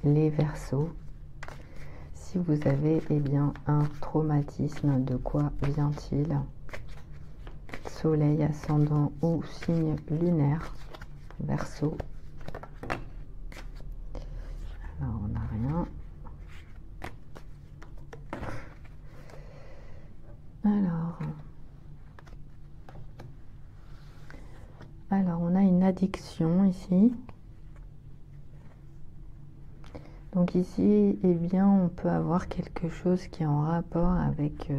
Les Verseaux, si vous avez un traumatisme, de quoi vient-il? Soleil, ascendant ou signe lunaire, Verseau. Alors on n'a rien. Alors on a une addiction ici. Donc ici, on peut avoir quelque chose qui est en rapport avec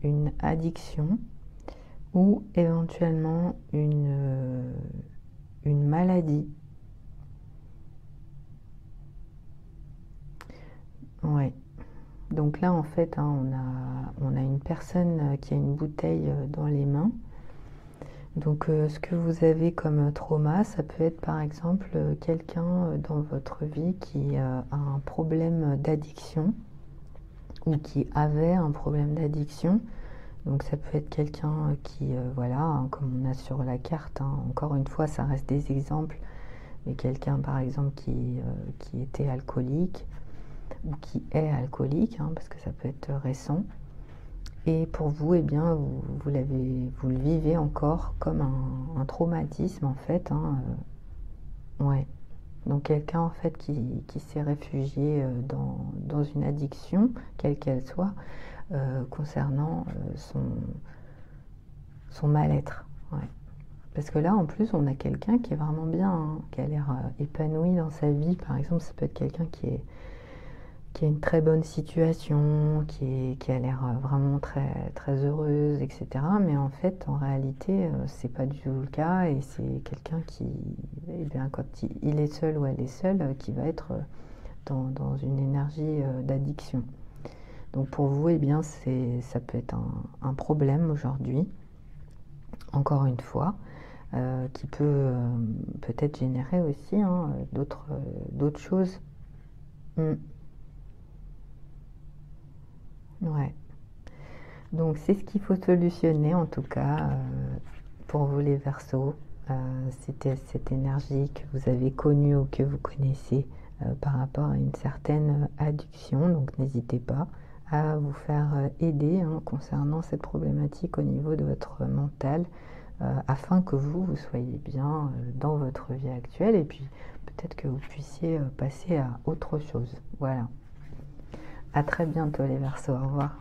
une addiction ou éventuellement une maladie. Ouais. Donc là, en fait, on a une personne qui a une bouteille dans les mains. Donc ce que vous avez comme trauma, ça peut être par exemple quelqu'un dans votre vie qui a un problème d'addiction ou qui avait un problème d'addiction. Donc ça peut être quelqu'un qui, voilà, comme on a sur la carte, encore une fois ça reste des exemples, mais quelqu'un par exemple qui était alcoolique ou qui est alcoolique, parce que ça peut être récent. Et pour vous, vous le vivez encore comme un traumatisme, en fait. Ouais. Donc quelqu'un, en fait, qui s'est réfugié dans une addiction, quelle qu'elle soit, concernant son mal-être. Ouais. Parce que là, en plus, on a quelqu'un qui est vraiment bien, qui a l'air épanoui dans sa vie. Par exemple, ça peut être quelqu'un qui a une très bonne situation, qui a l'air vraiment très, très heureuse, etc. Mais en fait, en réalité, c'est pas du tout le cas, et c'est quelqu'un qui, quand il est seul ou elle est seule, qui va être dans une énergie d'addiction. Donc pour vous, ça peut être un problème aujourd'hui, encore une fois, qui peut peut-être générer aussi d'autres choses. Ouais. Donc c'est ce qu'il faut solutionner en tout cas pour vous les Verseaux. C'était cette énergie que vous avez connue ou que vous connaissez par rapport à une certaine addiction. Donc n'hésitez pas à vous faire aider concernant cette problématique au niveau de votre mental afin que vous soyez bien dans votre vie actuelle et puis peut-être que vous puissiez passer à autre chose. Voilà. À très bientôt les Verseaux. Au revoir.